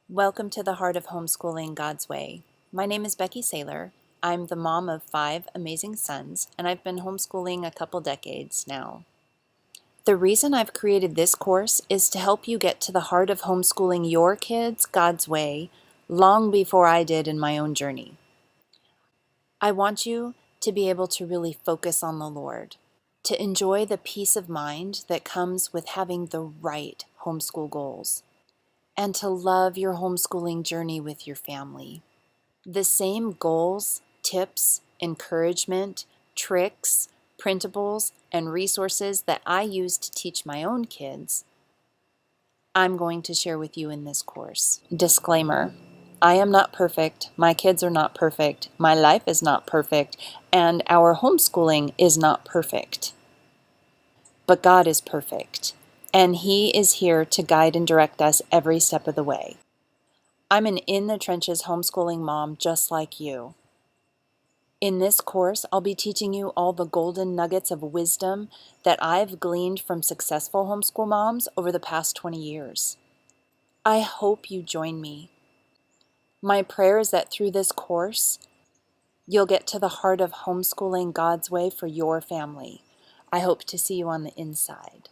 Welcome to the Heart of Homeschooling God's Way. My name is Becky Saylor. I'm the mom of 5 amazing sons, and I've been homeschooling a couple decades now. The reason I've created this course is to help you get to the heart of homeschooling your kids God's way long before I did in my own journey. I want you to be able to really focus on the Lord, to enjoy the peace of mind that comes with having the right homeschool goals, and to love your homeschooling journey with your family. The same goals, tips, encouragement, tricks, printables, and resources that I use to teach my own kids, I'm going to share with you in this course. Disclaimer: I am not perfect, my kids are not perfect, my life is not perfect, and our homeschooling is not perfect. But God is perfect, and He is here to guide and direct us every step of the way. I'm an in-the-trenches homeschooling mom just like you. In this course, I'll be teaching you all the golden nuggets of wisdom that I've gleaned from successful homeschool moms over the past 20 years. I hope you join me. My prayer is that through this course, you'll get to the heart of homeschooling God's way for your family. I hope to see you on the inside.